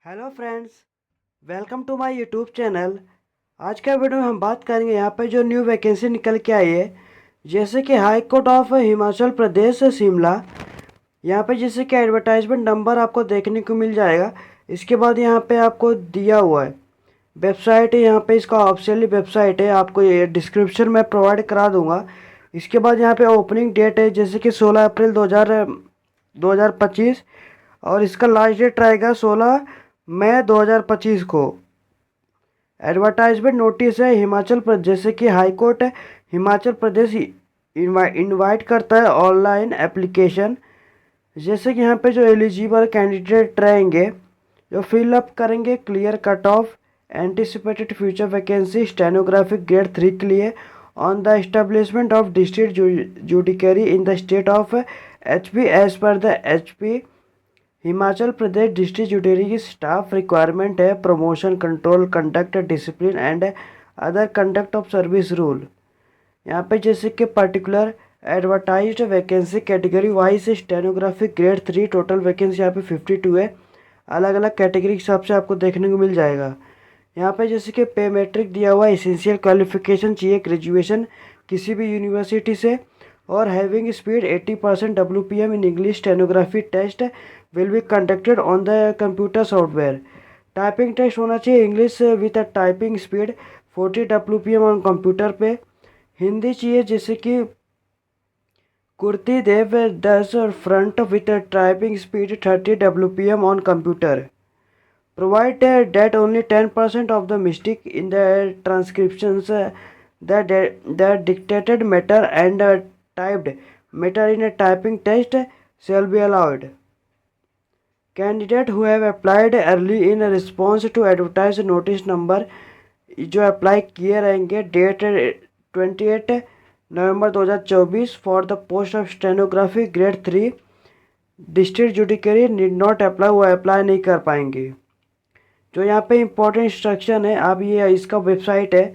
Hello friends, welcome to my YouTube channel. आज का video में हम बात करेंगे यहाँ पे जो न्यू वैकेंसी निकल के आई है, जैसे कि हाई कोर्ट ऑफ हिमाचल प्रदेश शिमला। यहाँ पे जैसे कि एडवर्टाइजमेंट नंबर आपको देखने को मिल जाएगा। इसके बाद यहाँ पे आपको दिया हुआ है वेबसाइट है, यहाँ पे इसका ऑफिशियली वेबसाइट है, आपको ये डिस्क्रिप्शन में प्रोवाइड करा दूंगा। इसके बाद यहाँ पे ओपनिंग डेट है जैसे कि 16 अप्रैल 2025 और इसका लास्ट डेट रहेगा 16 मई 2025 को। एडवर्टाइजमेंट नोटिस है हिमाचल प्रदेश, जैसे कि हाई कोर्ट है हिमाचल प्रदेश इनवाइट करता है ऑनलाइन एप्लीकेशन। जैसे कि यहाँ पे जो एलिजिबल कैंडिडेट रहेंगे जो फिलअप करेंगे clear cut off anticipated future vacancy stenographic grade 3 के लिए on the establishment of district judiciary in the state of HP as per the HP Himachal Pradesh district judiciary की स्टाफ रिक्वायरमेंट है promotion control conduct discipline and other conduct of service rule. यहाँ पे जैसे कि particular advertised vacancy category wise stenographic grade 3 total vacancy यहाँ पे 52 है। अलग अलग कैटेगरी के हिसाब से आपको देखने को मिल जाएगा। यहाँ पे जैसे कि पे मैट्रिक दिया हुआ है, एसेंशियल क्वालिफिकेशन चाहिए ग्रेजुएशन किसी भी यूनिवर्सिटी से और having speed 80% WPM in English stenography test will be conducted on the computer software. Typing test होना चाहिए English with a typing speed 40 WPM on computer पे। हिंदी चाहिए जैसे कि कुर्ती देव 10 और font with a typing speed 30 WPM on computer. Provide that only 10% of the mistake in the transcriptions that dictated matter and typed matter in a typing test shall be allowed. Candidate who have applied early in response to advertised notice number जो apply किए रहेंगे date 28 November 2024 for the post of stenography grade 3 district judiciary need not apply, वो apply नहीं कर पाएंगे। जो यहाँ पे इम्पोर्टेंट इंस्ट्रक्शन है, अब ये इसका वेबसाइट है।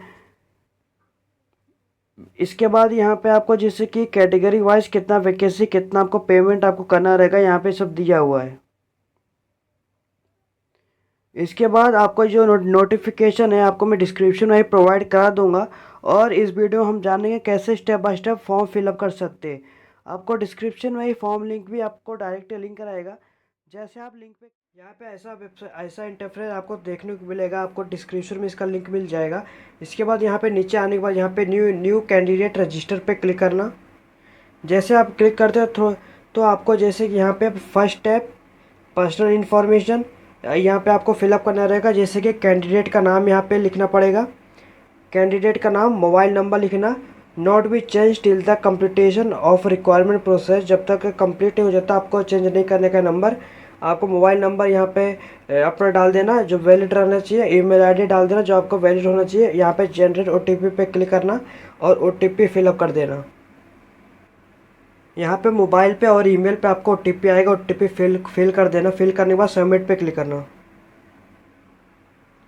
इसके बाद यहाँ पे आपको जैसे कि कैटेगरी वाइज कितना वैकेंसी कितना आपको पेमेंट आपको करना रहेगा यहाँ पे सब दिया हुआ है। इसके बाद आपको जो नोटिफिकेशन है आपको मैं डिस्क्रिप्शन में प्रोवाइड करा दूंगा और इस वीडियो हम जानेंगे कैसे step by step form fill up कर सकते हैं। आपको डिस्क्रिप्शन में ही फॉर्म लिंक भी आपको डायरेक्ट लिंक कराएगा। जैसे आप लिंक पे यहाँ पे ऐसा वेबसाइट ऐसा इंटरफेस आपको देखने को मिलेगा, आपको डिस्क्रिप्शन में इसका लिंक मिल जाएगा। इसके बाद यहाँ पे नीचे आने के बाद यहाँ पे न्यू कैंडिडेट रजिस्टर पे क्लिक करना। जैसे आप क्लिक करते हो तो आपको जैसे कि यहाँ पे फर्स्ट स्टेप पर्सनल इन्फॉर्मेशन यहाँ पे आपको फिलअप करना रहेगा। जैसे कि कैंडिडेट का नाम यहाँ पे लिखना पड़ेगा, कैंडिडेट का नाम, मोबाइल नंबर लिखना, not be change till the completion of requirement process, जब तक कंप्लीट नहीं हो जाता आपको चेंज नहीं करने का नंबर। आपको मोबाइल नंबर यहाँ पे अपना डाल देना जो वैलिड रहना चाहिए, ईमेल आईडी डाल देना जो आपको वैलिड होना चाहिए। यहाँ पे जनरेट OTP पे क्लिक करना और OTP फिलअप कर देना। यहाँ पे मोबाइल पे और ईमेल पे आपको OTP आएगा, OTP फिल कर देना। फिल करने के बाद सबमिट पे क्लिक करना।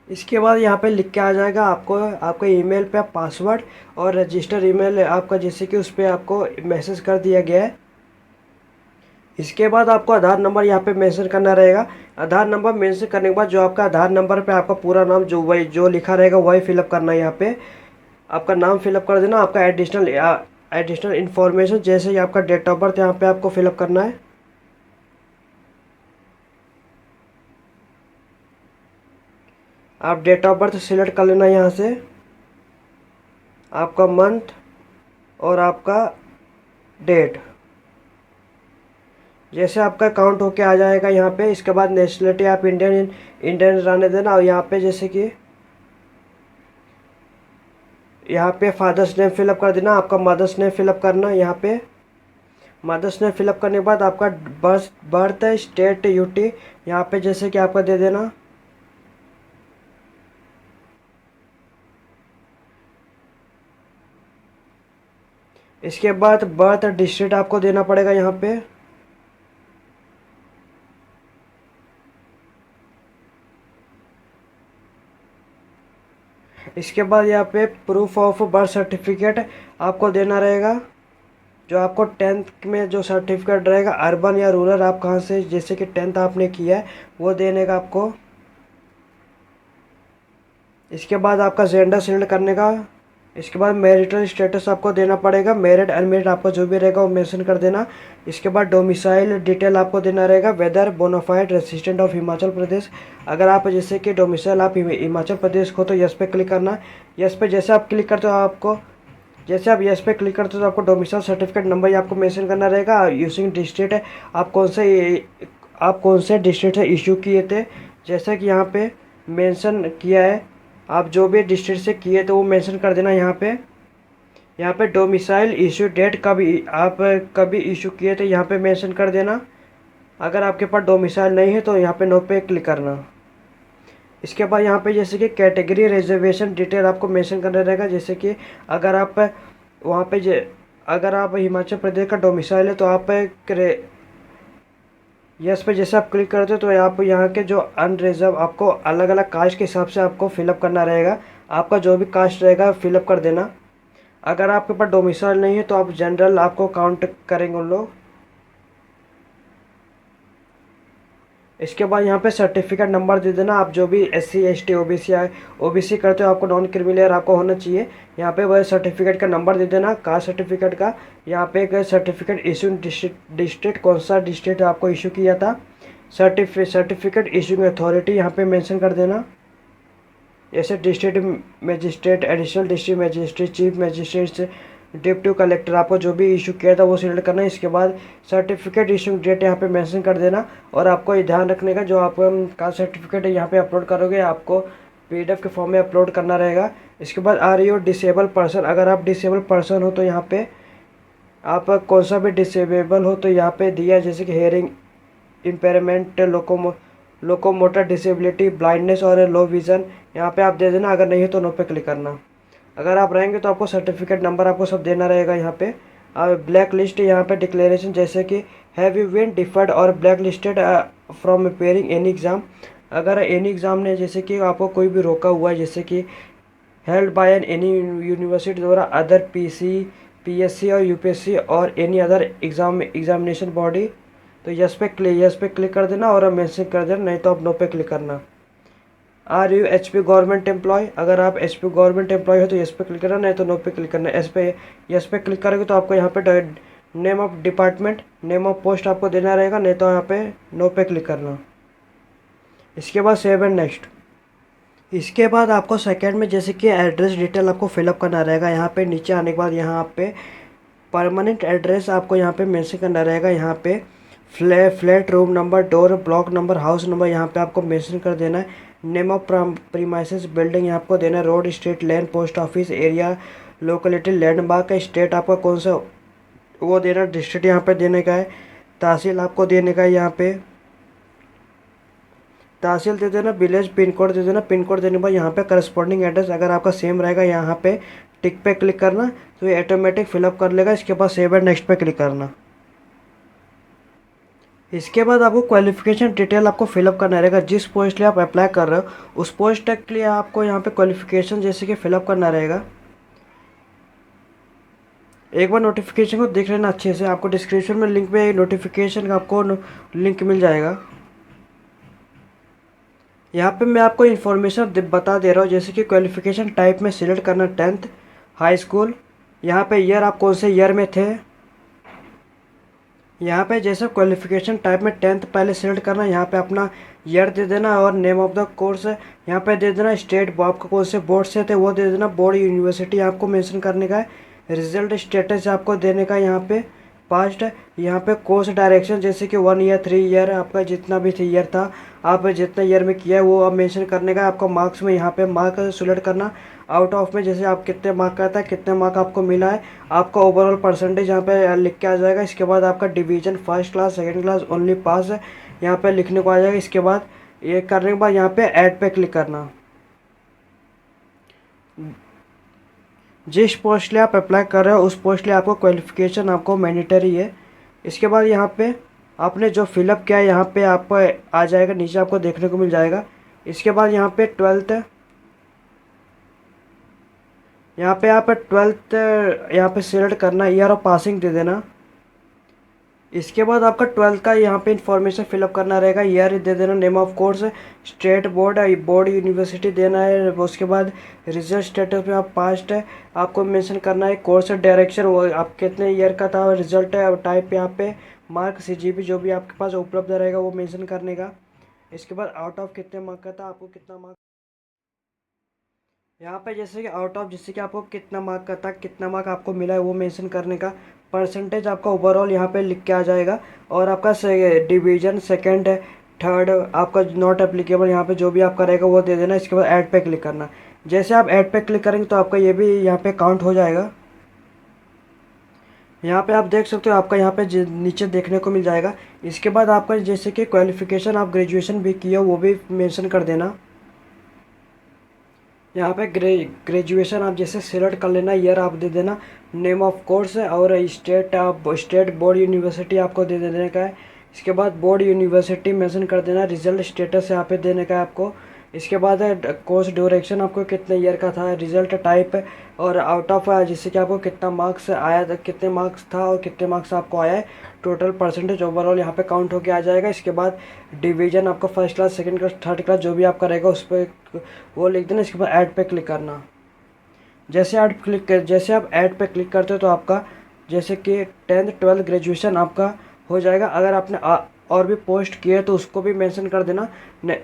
इसके बाद यहाँ पे लिख के आ जाएगा आपको आपके ईमेल पे पासवर्ड और रजिस्टर ईमेल आपका, जैसे कि उस पर आपको मैसेज कर दिया गया है। इसके बाद आपको आधार नंबर यहाँ पे मेंशन करना रहेगा। आधार नंबर मेंशन करने के बाद जो आपका आधार नंबर पे आपका पूरा नाम जो लिखा रहेगा वही फिलअप करना है। यहाँ पे आपका नाम फिलअप कर देना। आपका एडिशनल इन्फॉर्मेशन जैसे आपका डेट ऑफ बर्थ यहाँ पे आपको फिलअप करना है। आप डेट ऑफ बर्थ सिलेक्ट कर लेना यहाँ से, आपका मंथ और आपका डेट जैसे आपका काउंट होके आ जाएगा यहाँ पे। इसके बाद नेशनलिटी आप इंडियन रहने देना और यहाँ पे जैसे कि यहाँ पे फादर्स नेम फिलअप कर देना, आपका मदर्स नेम फिलअप करना। यहाँ पे मदर्स नेम फिलअप करने के बाद आपका बर्थ स्टेट UT यहाँ पे जैसे कि आपका दे देना। इसके बाद बर्थ डिस्ट्रिक्ट आपको देना पड़ेगा यहाँ पे। इसके बाद यहाँ पे प्रूफ ऑफ बर्थ सर्टिफिकेट आपको देना रहेगा। जो आपको 10th में जो सर्टिफिकेट रहेगा अर्बन या रूरल, आप कहाँ से जैसे कि 10th आपने किया है वो देने का आपको। इसके बाद आपका जेंडर सिलेक्ट करने का। इसके बाद मैरिटल स्टेटस आपको देना पड़ेगा, मैरिड अनमेरिड आपको जो भी रहेगा वो मेंशन कर देना। इसके बाद डोमिसाइल डिटेल आपको देना रहेगा, whether bonafide resident of Himachal Pradesh. अगर आप जैसे कि डोमिसाइल आप हिमाचल प्रदेश को तो यस पे क्लिक करना। यस पे जैसे आप क्लिक करते हो आपको, जैसे आप यस पे क्लिक करते हो तो आपको डोमिसाइल सर्टिफिकेट नंबर ही आपको मेंशन करना रहेगा। यूजिंग डिस्ट्रिक्ट है, आप कौन से डिस्ट्रिक्ट से इशू किए थे, जैसा कि यहाँ पे मेंशन किया है। आप जो भी डिस्ट्रिक्ट से किए तो वो मेंशन कर देना यहाँ पे। यहाँ पे डोमिसाइल इशू डेट आप कभी इशू किए थे यहाँ पे मेंशन कर देना। अगर आपके पास डोमिसाइल नहीं है तो यहाँ पे नो पे क्लिक करना। इसके बाद यहाँ पे जैसे कि कैटेगरी रिजर्वेशन डिटेल आपको मेंशन करना रहेगा। जैसे कि अगर आप वहाँ पे अगर आप हिमाचल प्रदेश का डोमिसाइल है तो आप यस पे जैसे आप क्लिक करते हो तो आप यहाँ के जो अनरिजर्व आपको अलग अलग कास्ट के हिसाब से आपको फिलअप करना रहेगा। आपका जो भी कास्ट रहेगा फिलअप कर देना। अगर आपके पास डोमिसाइल नहीं है तो आप जनरल आपको काउंट करेंगे उन लोग। इसके बाद यहाँ पे सर्टिफिकेट नंबर दे देना। आप जो भी SC ST OBC करते हो आपको नॉन क्रिमिनल आपको होना चाहिए। यहाँ पे वह सर्टिफिकेट का नंबर दे देना, कास्ट सर्टिफिकेट का। यहाँ पे एक सर्टिफिकेट इशू डिस्ट्रिक्ट कौन सा डिस्ट्रिक्ट आपको इशू किया था, सर्टिफिकेट इशूइंग अथॉरिटी यहाँ पे मेंशन कर देना। जैसे district magistrate, additional district magistrate, chief magistrate, deputy collector आपको जो भी इशू किया था वो सिलेक्ट करना है। इसके बाद सर्टिफिकेट इशू डेट यहाँ पे मेंशन कर देना। और आपको ये ध्यान रखने का जो आप कास्ट सर्टिफिकेट यहाँ पे अपलोड करोगे आपको PDF के फॉर्म में अपलोड करना रहेगा। इसके बाद आर यू डिसेबल पर्सन, अगर आप डिसेबल पर्सन हो तो यहाँ पे आप कौन सा भी डिसेबल हो तो यहाँ पे दिया, जैसे कि hearing impairment, locomotor disability, blindness और लो विज़न यहाँ पे आप दे देना। अगर नहीं है तो नो पे क्लिक करना। अगर आप रहेंगे तो आपको सर्टिफिकेट नंबर आपको सब देना रहेगा यहाँ पे। ब्लैक लिस्ट यहाँ पे डिक्लेरेशन, जैसे कि हैव यू बीन डिफर्ड और black listed from appearing any exam. अगर एनी एग्ज़ाम ने जैसे कि आपको कोई भी रोका हुआ है, जैसे कि हेल्ड बाय एनी यूनिवर्सिटी द्वारा, अदर PSC और UPSC और एनी अदर एग्जामिनेशन बॉडी, तो यस पे क्लिक कर देना और मेंशन कर देना, नहीं तो आप नो पे क्लिक करना। Are you HP government employ, अगर आप HP गवर्नमेंट एम्प्लॉय हो तो यस पे क्लिक करना, नहीं तो नो पे क्लिक करना। यस पे क्लिक करोगे तो आपको यहाँ पे name of department, name of post आपको देना रहेगा, नहीं तो यहाँ पे नो पे क्लिक करना। इसके बाद सेव एंड नेक्स्ट। इसके बाद आपको सेकंड में जैसे कि एड्रेस डिटेल आपको फिलअप करना रहेगा। यहाँ पे नीचे आने के बाद यहाँ पे परमानेंट एड्रेस आपको यहाँ पे मेंशन करना रहेगा। यहाँ पे flat room number, door, block number, house number यहाँ पे आपको मेंशन कर देना है। नेम ऑफ प्रीमाइसेस बिल्डिंग यहाँ आपको देना है, road, street, land, post office, area, locality, landmark, state आपका कौन सा वो देना, डिस्ट्रिक्ट यहाँ पे देने का है, तहसील आपको देने का है। यहाँ पे तहसील दे देना, विलेज पिन कोड दे देना। पिन कोड देने के बाद यहाँ पे करस्पॉन्डिंग एड्रेस अगर आपका सेम रहेगा यहाँ पे टिक पे क्लिक करना, तो ये ऑटोमेटिक फिलअप कर लेगा। इसके बाद सेव एंड नेक्स्ट पे क्लिक करना। इसके बाद आपको क्वालिफिकेशन डिटेल आपको फिलअप करना रहेगा। जिस पोस्ट लिए आप अप्लाई कर रहे हो उस पोस्ट तक के लिए आपको यहाँ पे क्वालिफिकेशन जैसे कि फिलअप करना रहेगा। एक बार नोटिफिकेशन को देख लेना अच्छे से, आपको डिस्क्रिप्शन में लिंक में नोटिफिकेशन का आपको लिंक मिल जाएगा। यहाँ पे मैं आपको इन्फॉर्मेशन बता दे रहा हूँ, जैसे कि क्वालिफिकेशन टाइप में सिलेक्ट करना 10th हाई स्कूल। यहाँ पे ईयर आप कौन से ईयर में थे, यहाँ पे जैसे क्वालिफिकेशन टाइप में 10th पहले सिलेक्ट करना। यहाँ पे अपना ईयर दे देना और नेम ऑफ द कोर्स यहाँ पे दे देना। स्टेट आपको कौन से बोर्ड से थे वो दे देना। बोर्ड, यूनिवर्सिटी आपको मेंशन करने का है। रिजल्ट स्टेटस आपको देने का है यहाँ पे। पास्ट यहाँ पे कोर्स डायरेक्शन, जैसे कि 1 ईयर, 3 ईयर आपका जितना भी ईयर था, आप जितना ईयर में किया है वो आप मेंशन करने का। आपको मार्क्स में यहाँ पे मार्क सिलेक्ट करना। आउट ऑफ में जैसे आप कितने मार्क का था, कितने मार्क आपको मिला है, आपका ओवरऑल परसेंटेज यहाँ पे लिख के आ जाएगा। इसके बाद आपका division, first class, second class, only pass है यहाँ पे लिखने को आ जाएगा। इसके बाद ये करने के बाद यहाँ पे ऐड पे क्लिक करना। जिस पोस्ट लिए आप अप्लाई कर रहे हो उस पोस्ट लिए आपको क्वालिफिकेशन आपको मैंडेटरी है। इसके बाद यहाँ पे आपने जो फिलअप किया है यहाँ पे आपको आ जाएगा, नीचे आपको देखने को मिल जाएगा। इसके बाद यहाँ पे 12th, यहाँ पे सिलेक्ट करना, ईयर ऑफ पासिंग दे देना। इसके बाद आपका 12th का यहाँ पे इन्फॉर्मेशन फिलअप करना रहेगा, ईयर दे देना, name of course, state board board university देना है। उसके बाद रिजल्ट स्टेटस में आप पास्ट है आपको मेंशन करना है, कोर्स डायरेक्शन वो आप कितने ईयर का था, रिजल्ट है, टाइप यहाँ पे मार्क CGP जो भी आपके पास उपलब्ध रहेगा वो मेंशन करने का। इसके बाद आउट ऑफ कितने मार्क का था, आपको कितना मार्क यहाँ पे जैसे कि आउट ऑफ जैसे कि आपको कितना मार्क का था, कितना मार्क आपको मिला है वो मेंशन करने का। परसेंटेज आपका ओवरऑल यहाँ पे लिख के आ जाएगा। और आपका डिवीजन सेकंड थर्ड आपका नॉट एप्लीकेबल यहाँ पे जो भी आपका रहेगा वो दे देना। इसके बाद ऐड पे क्लिक करना। जैसे आप ऐड पे क्लिक करेंगे तो आपका ये भी यहाँ पे काउंट हो जाएगा। यहाँ पे आप देख सकते हो आपका यहाँ पे नीचे देखने को मिल जाएगा। इसके बाद आपका जैसे कि क्वालिफिकेशन आप ग्रेजुएशन भी किया वो भी मेंशन कर देना। यहाँ पे ग्रेजुएशन आप जैसे सिलेक्ट कर लेना, ईयर आप दे देना, नेम ऑफ कोर्स है और स्टेट बोर्ड यूनिवर्सिटी आपको दे देने का है। इसके बाद बोर्ड यूनिवर्सिटी मेंशन कर देना, रिजल्ट स्टेटस यहाँ पे देने का है आपको। इसके बाद है कोर्स ड्यूरेशन आपको कितने ईयर का था, रिजल्ट टाइप और आउट ऑफ जिससे कि आपको कितना मार्क्स आया था, कितने मार्क्स था और कितने मार्क्स आपको आया है, टोटल परसेंटेज ओवरऑल यहाँ पे काउंट होके आ जाएगा। इसके बाद डिवीजन आपका first class second class third class जो भी आपका रहेगा उस पर वो लिख देना। इसके बाद ऐड पे क्लिक करना। जैसे आप ऐड पे क्लिक करते हो तो आपका जैसे कि 10th 12th ग्रेजुएशन आपका हो जाएगा। अगर आपने और भी पोस्ट किए तो उसको भी मेंशन कर देना।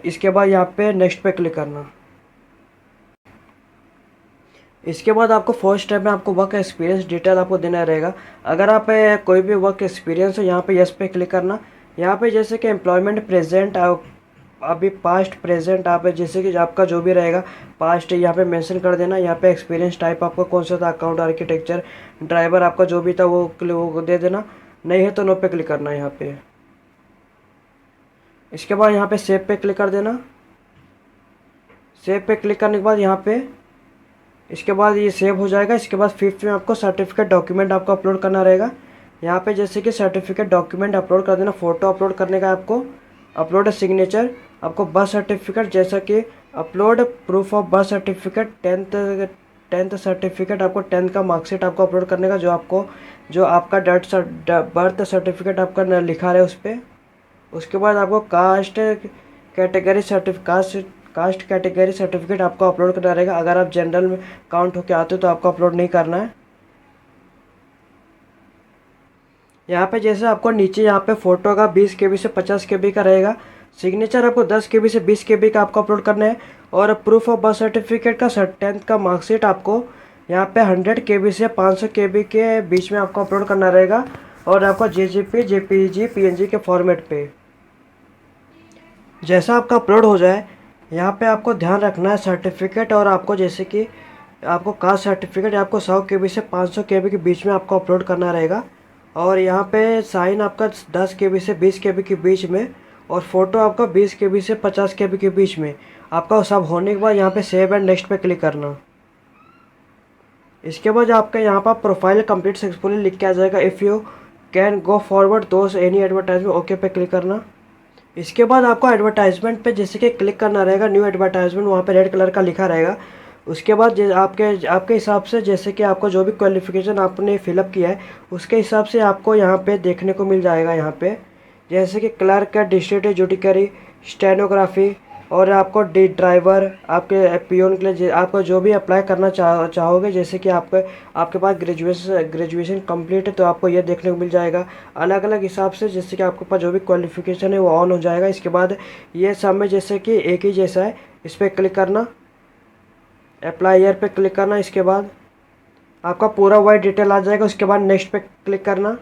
इसके बाद यहाँ पे नेक्स्ट पे क्लिक करना। इसके बाद आपको फर्स्ट स्टेप में आपको वर्क एक्सपीरियंस डिटेल आपको देना रहेगा। अगर आप कोई भी वर्क एक्सपीरियंस है यहाँ पे यस पे क्लिक करना। यहाँ पे जैसे कि एम्प्लॉयमेंट प्रेजेंट अभी पास्ट प्रेजेंट आप जैसे कि आपका जो भी रहेगा पास्ट यहाँ पे मेंशन कर देना। यहाँ पे एक्सपीरियंस टाइप आपका कौन सा था, अकाउंट आर्किटेक्चर ड्राइवर आपका जो भी था वो दे देना। नहीं है तो नो पे क्लिक करना यहाँ पे। इसके बाद यहाँ पे सेव पे क्लिक कर देना। सेव पे क्लिक करने के बाद यहाँ पे इसके बाद ये सेव हो जाएगा। इसके बाद फिफ्थ में आपको सर्टिफिकेट डॉक्यूमेंट आपको अपलोड करना रहेगा। यहाँ पे जैसे कि सर्टिफिकेट डॉक्यूमेंट अपलोड कर देना, फ़ोटो अपलोड करने का आपको, अपलोड सिग्नेचर आपको, बर्थ सर्टिफिकेट जैसा कि upload proof of birth certificate, tenth certificate आपको 10th का मार्कशीट आपको अपलोड करने का, जो आपका बर्थ सर्टिफिकेट आपका लिखा रहे उस पर। उसके बाद आपको कास्ट कैटेगरी सर्टिफिकेट आपको अपलोड करना रहेगा। अगर आप जनरल में काउंट होके आते हो तो आपको अपलोड नहीं करना है। यहाँ पे जैसे आपको नीचे यहाँ पे फ़ोटो का 20 KB से 50 KB का रहेगा। सिग्नेचर आपको 10 KB से 20 KB का आपको अपलोड करना है। और प्रूफ ऑफ बर्थ सर्टिफिकेट का 10th का मार्कशीट आपको यहाँ पे 100 KB से 500 KB के बीच में आपको अपलोड करना रहेगा। और आपका JPG JPG PNG के फॉर्मेट पे जैसा आपका अपलोड हो जाए यहाँ पे आपको ध्यान रखना है सर्टिफिकेट। और आपको जैसे कि आपको कास्ट सर्टिफिकेट आपको 100 KB से 500 KB के बीच में आपको अपलोड करना रहेगा। और यहाँ पे साइन आपका 10 KB से 20 KB के बीच में, और फ़ोटो आपका 20 KB से 50 KB के बीच में। आपका सब होने के बाद यहाँ पे सेव एंड नेक्स्ट पे क्लिक करना। इसके बाद आपका यहाँ पर प्रोफाइल कंप्लीट सक्सेसफुली लिख के आ जाएगा। If you can go forward those any advertisement, okay पे क्लिक करना। इसके बाद आपको एडवर्टाइजमेंट पे जैसे कि क्लिक करना रहेगा, न्यू एडवर्टाइजमेंट वहाँ पे रेड कलर का लिखा रहेगा। उसके बाद आपके हिसाब से जैसे कि आपको जो भी क्वालिफ़िकेशन आपने फिलअप किया है उसके हिसाब से आपको यहाँ पे देखने को मिल जाएगा। यहाँ पे जैसे कि क्लर्क का, डिस्ट्रिक्ट जुडिशरी, स्टेनोग्राफी और आपको ड्राइवर, आपके पियोन के लिए आपको जो भी अप्लाई करना चाहोगे, जैसे कि आपके पास ग्रेजुएशन कंप्लीट है तो आपको ये देखने को मिल जाएगा अलग अलग हिसाब से। जैसे कि आपके पास जो भी क्वालिफ़िकेशन है वो ऑन हो जाएगा। इसके बाद ये सब में जैसे कि एक ही जैसा है, इस पर क्लिक करना, अप्लाई ईयर पे क्लिक करना। इसके बाद आपका पूरा वाइड डिटेल आ जाएगा। उसके बाद नेक्स्ट पे क्लिक करना।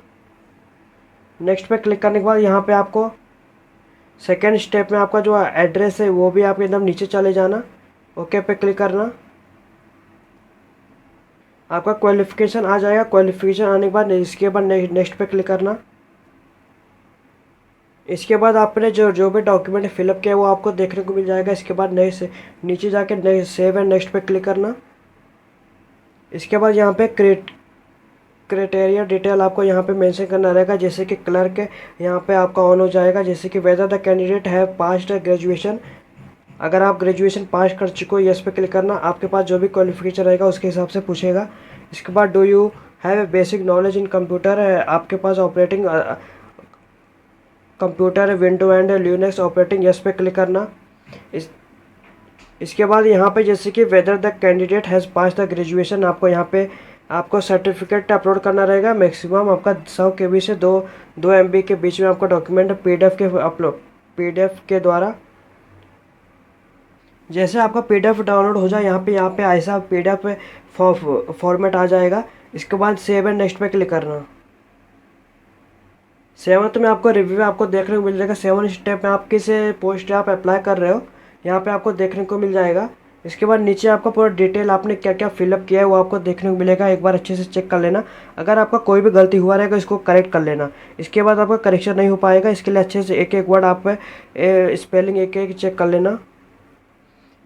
नेक्स्ट पे क्लिक करने के बाद यहाँ पे आपको सेकेंड स्टेप में आपका जो एड्रेस है वो भी आप एकदम नीचे चले जाना, ओके पे क्लिक करना। आपका क्वालिफ़िकेशन आ जाएगा। क्वालिफ़िकेशन आने के बाद इसके बाद नेक्स्ट पे क्लिक करना। इसके बाद आपने जो भी डॉक्यूमेंट फिलअप किया वो आपको देखने को मिल जाएगा। इसके बाद नीचे जाके सेव एंड नेक्स्ट पे क्लिक करना। इसके बाद यहाँ पे क्राइटेरिया डिटेल आपको यहाँ पे मेंशन करना रहेगा। जैसे कि क्लर्क यहाँ पे आपका ऑन हो जाएगा। जैसे कि वेदर द कैंडिडेट है पास्ट ग्रेजुएशन, अगर आप ग्रेजुएशन पास कर चुके हो यस पे क्लिक करना। आपके पास जो भी क्वालिफिकेशन रहेगा उसके हिसाब से पूछेगा। इसके बाद do you have a basic knowledge in computer, आपके पास operating computer window and Linux operating, yes पे क्लिक करना। इसके बाद यहाँ पे जैसे कि whether the candidate has pass the graduation, आपको यहाँ पे आपको सर्टिफिकेट अपलोड करना रहेगा। मैक्सिमम आपका 100 KB से 2 MB के बीच में आपका डॉक्यूमेंट PDF के द्वारा। जैसे आपका PDF डाउनलोड हो जाए यहाँ पे ऐसा PDF फॉर्मेट आ जाएगा। इसके बाद सेव एंड नेक्स्ट पे क्लिक करना। 7th में आपको रिव्यू आपको देखने को मिल जाएगा। 7 स्टेप में आप किस पोस्ट आप अप्लाई कर रहे हो यहाँ पे आपको देखने को मिल जाएगा। इसके बाद नीचे आपका पूरा डिटेल आपने क्या क्या फिलअप किया है वो आपको देखने को मिलेगा। एक बार अच्छे से चेक कर लेना। अगर आपका कोई भी गलती हुआ रहेगा इसको करेक्ट कर लेना। इसके बाद आपका करेक्शन नहीं हो पाएगा, इसके लिए अच्छे से एक एक वर्ड आप स्पेलिंग एक एक चेक कर लेना।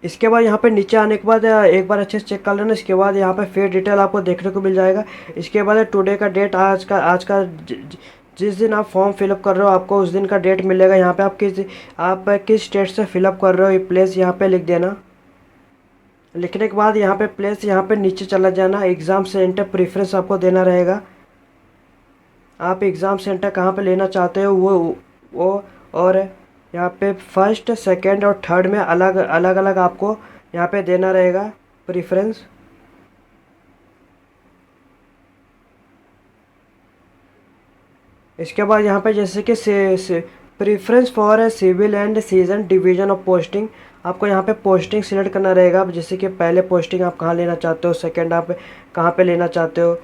इसके बाद यहाँ पे नीचे आने के बाद एक बार अच्छे से चेक कर लेना। इसके बाद यहाँ पे फिर डिटेल आपको देखने को मिल जाएगा। इसके बाद टुडे का डेट, आज का जिस दिन आप फॉर्म फिलअप कर रहे हो आपको उस दिन का डेट मिलेगा। यहाँ पे आप किस स्टेट से फिलअप कर रहे हो ये प्लेस यहाँ पे लिख देना। लिखने के बाद यहाँ पे प्लेस यहाँ पे नीचे चला जाना। एग्ज़ाम सेंटर प्रेफरेंस आपको देना रहेगा। आप एग्ज़ाम सेंटर कहाँ पे लेना चाहते हो वो और यहाँ पे फर्स्ट, सेकंड और थर्ड में अलग अलग आपको यहाँ पे देना रहेगा प्रेफरेंस। इसके बाद यहाँ पे जैसे कि preference for civil and session division of posting, आपको यहाँ पे पोस्टिंग सिलेक्ट करना रहेगा। जैसे कि पहले पोस्टिंग आप कहाँ लेना चाहते हो, सेकंड आप कहाँ पे लेना चाहते हो,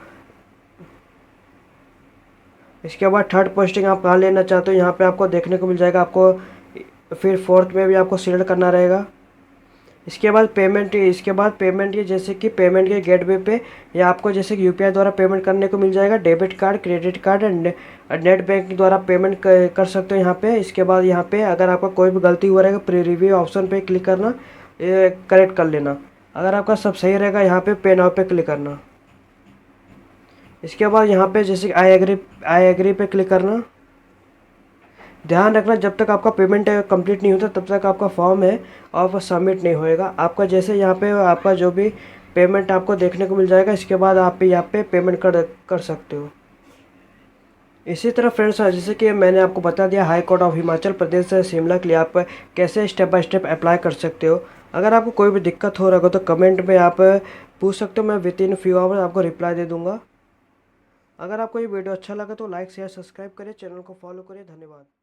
इसके बाद थर्ड पोस्टिंग आप कहाँ लेना चाहते हो यहाँ पे आपको देखने को मिल जाएगा। आपको फिर फोर्थ में भी आपको सिलेक्ट करना रहेगा। इसके बाद पेमेंट ये जैसे कि पेमेंट के गेटवे पे या आपको जैसे कि UPI द्वारा पेमेंट करने को मिल जाएगा। Debit card, credit card and net bank द्वारा पेमेंट कर सकते हो यहाँ पे। इसके बाद यहाँ पे अगर आपका कोई भी गलती हुआ रहेगा प्री रिव्यू ऑप्शन पे क्लिक करना, करेक्ट कर लेना। अगर आपका सब सही रहेगा यहाँ पे पे नाउ पे क्लिक करना। इसके बाद यहाँ पे जैसे आई एग्री पे क्लिक करना। ध्यान रखना जब तक आपका पेमेंट कंप्लीट नहीं होता तब तक आपका फॉर्म है और सबमिट नहीं होएगा। आपका जैसे यहाँ पे आपका जो भी पेमेंट आपको देखने को मिल जाएगा इसके बाद आप यहाँ पे पेमेंट कर सकते हो। इसी तरह फ्रेंड्स जैसे कि मैंने आपको बता दिया हाई कोर्ट ऑफ हिमाचल प्रदेश से शिमला के लिए आप कैसे स्टेप बाय स्टेप अप्लाई कर सकते हो। अगर आपको कोई भी दिक्कत हो रहा हो तो कमेंट में आप पूछ सकते हो, मैं विद इन फ्यू आवर्स आपको रिप्लाई दे दूँगा। अगर आपको ये वीडियो अच्छा लगा तो लाइक शेयर सब्सक्राइब करें, चैनल को फॉलो करें। धन्यवाद।